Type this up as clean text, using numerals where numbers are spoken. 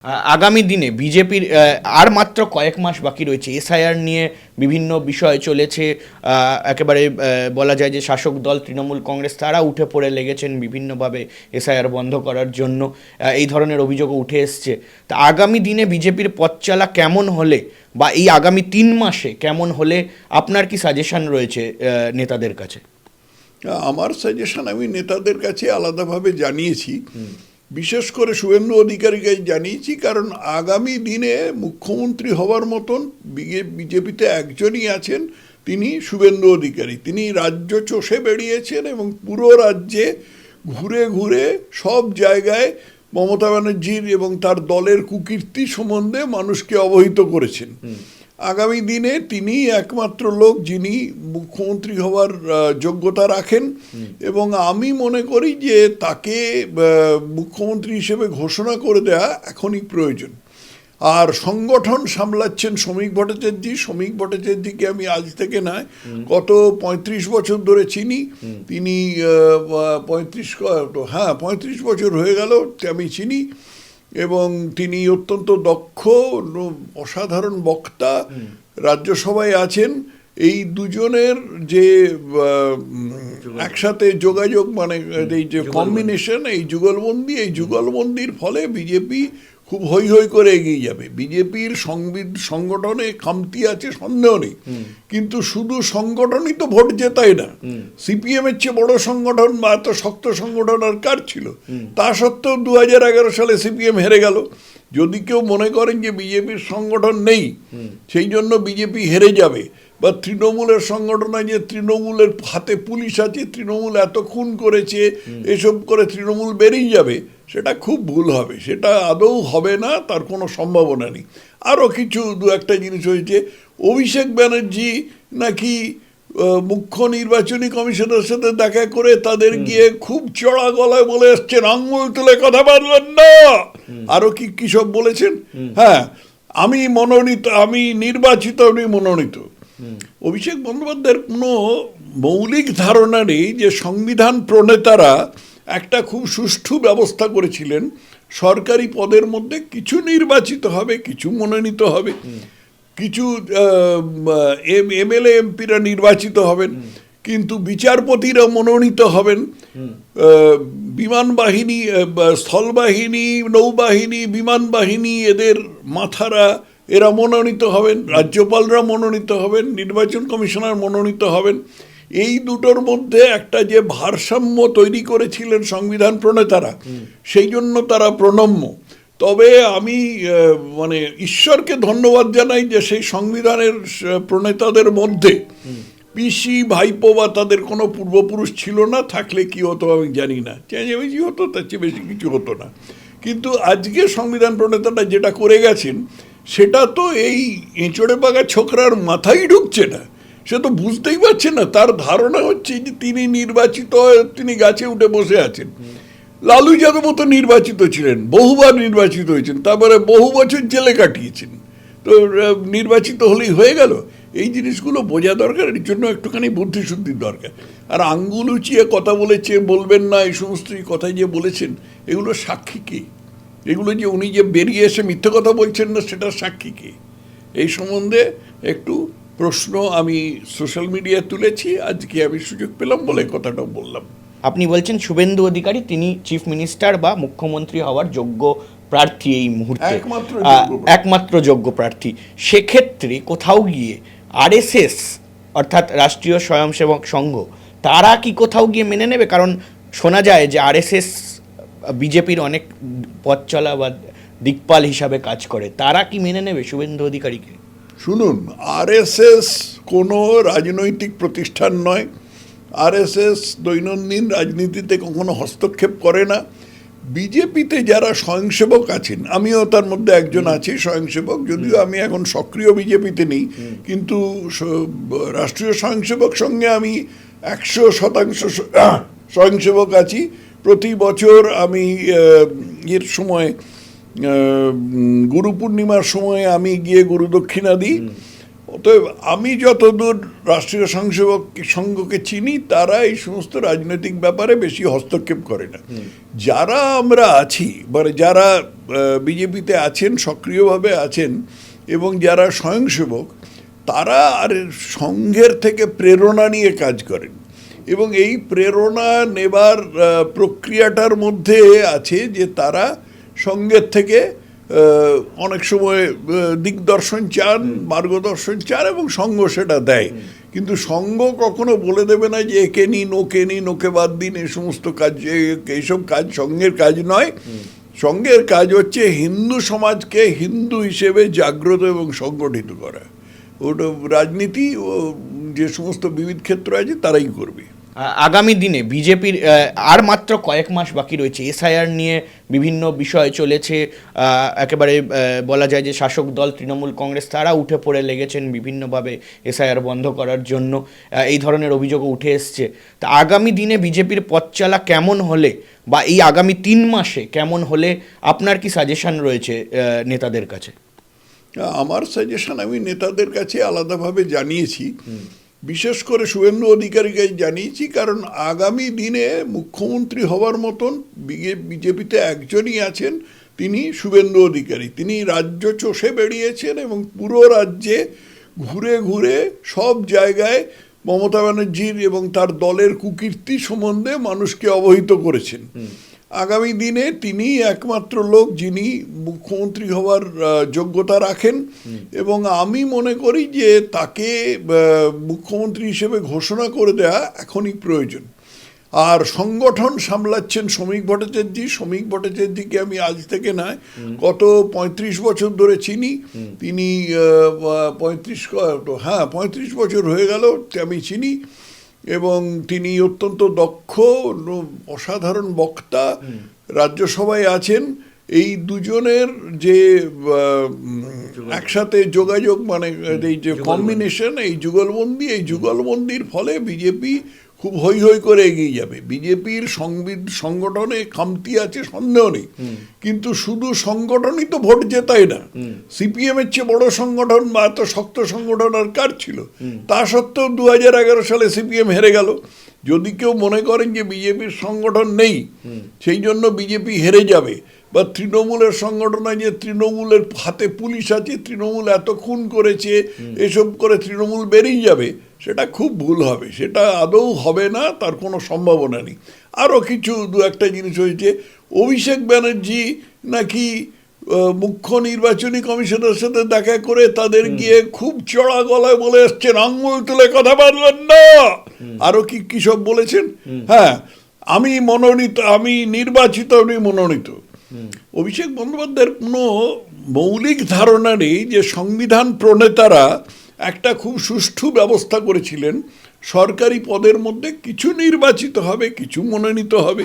আগামী দিনে বিজেপির আর মাত্র কয়েক মাস বাকি রয়েছে। এসআইআর নিয়ে বিভিন্ন বিষয় চলেছে। একেবারে বলা যায় যে শাসক দল তৃণমূল কংগ্রেস তারা উঠে পড়ে লেগেছেন বিভিন্নভাবে এসআইআর বন্ধ করার জন্য। এই ধরনের অভিযোগও উঠে এসছে। তা আগামী দিনে বিজেপির পথ চলা কেমন হলে বা এই আগামী 3 মাসে কেমন হলে আপনার কি সাজেশন রয়েছে নেতাদের কাছে? আমার সাজেশন আমি নেতাদের কাছে আলাদাভাবে জানিয়েছি, বিশেষ করে শুভেন্দু অধিকারীকে জানিয়েছি, কারণ আগামী দিনে মুখ্যমন্ত্রী হওয়ার মতন বিজেপিতে একজনই আছেন, তিনি শুভেন্দু অধিকারী। তিনি রাজ্য চষে বেরিয়েছেন এবং পুরো রাজ্যে ঘুরে ঘুরে সব জায়গায় মমতা ব্যানার্জির এবং তার দলের কুকীর্তি সম্বন্ধে মানুষকে অবহিত করেছেন। আগামী দিনে তিনি একমাত্র লোক যিনি মুখ্যমন্ত্রী হওয়ার যোগ্যতা রাখেন এবং আমি মনে করি যে তাকে মুখ্যমন্ত্রী হিসেবে ঘোষণা করে দেওয়া এখনই প্রয়োজন। আর সংগঠন সামলাচ্ছেন শ্রমিক ভট্টাচার্য। শ্রমিক ভট্টাচার্যকে আমি আজ থেকে নয়, গত 35 বছর ধরে চিনি। তিনি 35 বছর হয়ে গেল আমি চিনি এবং তিনি অত্যন্ত দক্ষ, অসাধারণ বক্তা, রাজ্যসভায় আছেন। এই দুজনের যে একসাথে যোগাযোগ, মানে এই যে কম্বিনেশন, এই যুগলবন্দির ফলে বিজেপি খুব হৈ হৈ করে এগিয়ে যাবে। বিজেপির সংগঠনে খামতি আছে, সন্দেহ নেই, কিন্তু শুধু সংগঠনই তো ভোট জেতায় না। সিপিএম এর চেয়ে বড় সংগঠন বা এত শক্ত সংগঠন আর কার ছিল? তা সত্ত্বেও 2011 সালে সিপিএম হেরে গেল। যদি কেউ মনে করেন যে বিজেপির সংগঠন নেই, সেই জন্য বিজেপি হেরে যাবে, বা তৃণমূলের সংগঠন আছে, তৃণমূলের হাতে পুলিশ আছে, তৃণমূল এত খুন করেছে, এসব করে তৃণমূল বেরিয়ে যাবে, সেটা খুব ভুল হবে। সেটা আদৌ হবে না, তার কোনো সম্ভাবনা নেই। আরও কিছু দু একটা জিনিস হয়েছে। অভিষেক ব্যানার্জি নাকি মুখ্য নির্বাচনী কমিশনের সাথে দেখা করে তাদের গিয়ে খুব চড়া গলায় বলে এসছেন, আঙুল তুলে কথা বলবেন না, আরো কি সব বলেছেন। হ্যাঁ, আমি মনোনীত, আমি নির্বাচিত, আমি মনোনীত। অভিষেক বন্দ্যোপাধ্যায়ের কোনো মৌলিক ধারণা নেই যে সংবিধান প্রণেতারা একটা খুব সুষ্ঠু ব্যবস্থা করেছিলেন। সরকারি পদের মধ্যে কিছু নির্বাচিত হবে, কিছু মনোনীত হবে, কিছু এমএলএ এমপিরা নির্বাচিত হবেন, কিন্তু বিচারপতিরা মনোনীত হবেন। বিমান বাহিনী, স্থলবাহিনী, নৌবাহিনী, বিমান বাহিনী, এদের মাথারা এরা মনোনীত হবেন, রাজ্যপালরা মনোনীত হবেন, নির্বাচন কমিশনার মনোনীত হবেন। এই দুটোর মধ্যে একটা যে ভারসাম্য তৈরি করেছিলেন সংবিধান প্রণেতারা, সেই জন্য তারা প্রণম্য। তবে আমি মানে ঈশ্বরকে ধন্যবাদ জানাই যে সেই সংবিধানের প্রণেতাদের মধ্যে পিসি, ভাইপো বা তাদের কোনো পূর্বপুরুষ ছিল না। থাকলে কি হতো আমি জানি না, চেঁচামেচি হতো, তার চেয়ে বেশি কিছু হতো না। কিন্তু আজকে সংবিধান প্রণেতারা যেটা করে গেছেন, সেটা তো এই এঁচড়ে পাকা ছোকরার মাথায় ঢুকছে না। সে তো বুঝতেই পারছে না। তার ধারণা হচ্ছে যে তিনি নির্বাচিত, তিনি গাছে উঠে বসে আছেন। লালু যাদবও তো নির্বাচিত ছিলেন, বহুবার নির্বাচিত হয়েছেন, তারপরে বহু বছর জেলে কাটিয়েছেন, তো নির্বাচিত হলেই হয়ে গেল? এই জিনিসগুলো বোঝা দরকার। এর জন্য একটুখানি বুদ্ধিশুদ্ধির দরকার। আর আঙ্গুল উঁচিয়ে কথা বলেছে, বলবেন না, এই সমস্ত কথাই যে বলেছেন, এগুলো সাক্ষী কে? এগুলো যে উনি যে বেরিয়ে এসে মিথ্যে কথা বলছেন না, সেটা সাক্ষী কে? এই সম্বন্ধে একটু প্রশ্ন আমি সোশ্যাল মিডিয়ায় তুলেছি। আজকে আমি সুযোগ পেলাম বলে কথাটা বললাম। আপনি বলছেন শুভেন্দু অধিকারী তিনি চিফ মিনিস্টার বা মুখ্যমন্ত্রী হওয়ার যোগ্য প্রার্থী এই মুহূর্তে, একমাত্র যোগ্য প্রার্থী। সেক্ষেত্রে কোথাও গিয়ে আরএসএস অর্থাৎ রাষ্ট্রীয় স্বয়ংসেবক সংঘ তারা কি কোথাও গিয়ে মেনে নেবে? কারণ শোনা যায় যে আরএসএস বিজেপির অনেক পথ চলা বা দিকপাল হিসাবে কাজ করে। তারা কি মেনে নেবে শুভেন্দু অধিকারীকে? শুনুন, আরএসএস কোনো রাজনৈতিক প্রতিষ্ঠান নয়। আরএসএস দৈনন্দিন রাজনীতিতে কখনো হস্তক্ষেপ করে না। বিজেপিতে যারা স্বয়ংসেবক আছেন, আমিও তার মধ্যে একজন আছি স্বয়ংসেবক, যদিও আমি এখন সক্রিয় বিজেপিতে নেই, কিন্তু রাষ্ট্রীয় স্বয়ংসেবক সঙ্গে আমি 100% স্বয়ংসেবক আছি। প্রতি বছর আমি এর সময় গুরু পূর্ণিমার সময় আমি গিয়ে গুরু দক্ষিণা দিই। অতএব আমি যতদূর রাষ্ট্রীয় স্বয়ংসেবক সংঘকে চিনি, তারা এই সমস্ত রাজনৈতিক ব্যাপারে বেশি হস্তক্ষেপ করে না। যারা আমরা আছি, মানে যারা বিজেপিতে আছেন, সক্রিয়ভাবে আছেন এবং যারা স্বয়ংসেবক, তারা আর সংঘের থেকে প্রেরণা নিয়ে কাজ করেন এবং এই প্রেরণা নেবার প্রক্রিয়াটার মধ্যে আছে যে তারা সংঘের থেকে অনেক সময় দিগদর্শন চান, মার্গদর্শন চান এবং সংঘ সেটা দেয়। কিন্তু সংঘ কখনো বলে দেবে না যে একে নিন, ওকে নিন, ওকে বাদ দিন, এই সমস্ত কাজ, এইসব কাজ সংঘের কাজ নয়। সংঘের কাজ হচ্ছে হিন্দু সমাজকে হিন্দু হিসেবে জাগ্রত এবং সংগঠিত করা। ওটা রাজনীতি ও যে সমস্ত বিবিধ ক্ষেত্র আছে তারাই করবে। আগামী দিনে বিজেপির আর মাত্র কয়েক মাস বাকি রয়েছে, এসআইআর নিয়ে বিভিন্ন বিষয় চলেছে, একেবারে বলা যায় যে শাসক দল তৃণমূল কংগ্রেস তারা উঠে পড়ে লেগেছেন বিভিন্নভাবে এসআইআর বন্ধ করার জন্য, এই ধরনের অভিযোগও উঠে এসছে। তা আগামী দিনে বিজেপির পথ চলা কেমন হলে বা এই আগামী 3 মাসে কেমন হলে আপনার কি সাজেশন রয়েছে নেতাদের কাছে? আমার সাজেশন আমি নেতাদের কাছে আলাদাভাবে জানিয়েছি, বিশেষ করে শুভেন্দু অধিকারীকে জানিয়েছি, কারণ আগামী দিনে মুখ্যমন্ত্রী হওয়ার মতন বিজেপিতে একজনই আছেন, তিনি শুভেন্দু অধিকারী। তিনি রাজ্য চষে বেরিয়েছেন এবং পুরো রাজ্যে ঘুরে ঘুরে সব জায়গায় মমতা ব্যানার্জির এবং তার দলের কুকীর্তি সম্বন্ধে মানুষকে অবহিত করেছেন। আগামী দিনে তিনি একমাত্র লোক যিনি মুখ্যমন্ত্রী হওয়ার যোগ্যতা রাখেন এবং আমি মনে করি যে তাকে মুখ্যমন্ত্রী হিসেবে ঘোষণা করে দেওয়া এখনই প্রয়োজন। আর সংগঠন সামলাচ্ছেন শ্রমিক ভট্টাচার্য। শ্রমিক ভট্টাচার্যকে আমি আজ থেকে নয়, গত 35 বছর ধরে চিনি। তিনি 35 বছর হয়ে গেল আমি চিনি এবং তিনি অত্যন্ত দক্ষ, অসাধারণ বক্তা, রাজ্যসভায় আছেন। এই দুজনের যে একসাথে যোগাযোগ, মানে এই যে কম্বিনেশন, এই যুগলবন্দির ফলে বিজেপি খুব হৈ হৈ করে এগিয়ে যাবে। বিজেপির সংগঠনে খামতি আছে সন্দেহ নেই, কিন্তু শুধু সংগঠনই তো ভোট জেতায় না। সিপিএম এর চেয়ে বড় সংগঠন বা এত শক্ত সংগঠন আর কার ছিল? তা সত্ত্বেও 2011 সালে সিপিএম হেরে গেল। যদি কেউ মনে করেন যে বিজেপির সংগঠন নেই, সেই জন্য বিজেপি হেরে যাবে, বা তৃণমূলের সংগঠন আছে, তৃণমূলের হাতে পুলিশ আছে, তৃণমূল এত খুন করেছে, এসব করে তৃণমূল বেরিয়ে যাবে, সেটা খুব ভুল হবে। সেটা আদৌ হবে না, তার কোনো সম্ভাবনা নেই। আরও কিছু দু একটা জিনিস হয়েছে। অভিষেক ব্যানার্জি নাকি মুখ্য নির্বাচনী কমিশনের সাথে দেখা করে তাদের গিয়ে খুব চড়া গলায় বলে এসছেন, আঙুল তুলে কথা বলবেন না, আরও কি সব বলেছেন। হ্যাঁ, আমি মনোনীত, আমি নির্বাচিত, আমি মনোনীত। অভিষেক বন্দ্যোপাধ্যায়ের কোনো মৌলিক ধারণা নেই যে সংবিধান প্রণেতারা একটা খুব সুষ্ঠু ব্যবস্থা করেছিলেন, সরকারি পদের মধ্যে কিছু নির্বাচিত হবে, কিছু মনোনীত হবে।